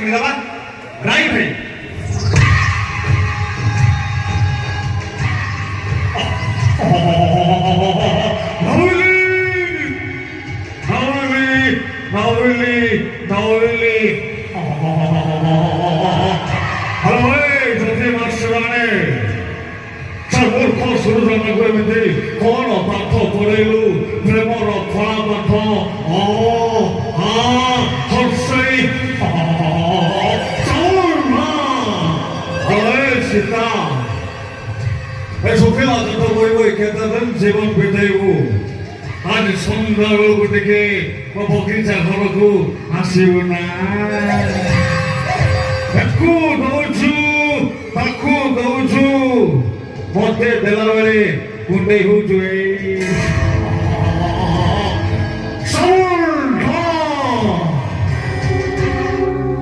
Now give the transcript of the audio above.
मिलावा राइट है Nauli halo jadi maksudane sabur kau suruh sama gue mesti kono patho korelu premoro phala patho horsai chaurma halo sita sukhe aja to boy kehta than जीवन बिताइबु आज सन्ध्याबेलाको देखे म बगैँचा घरको हाँसिबु ना ताकु दौछु मते बेला बेले कुण्डै हुछु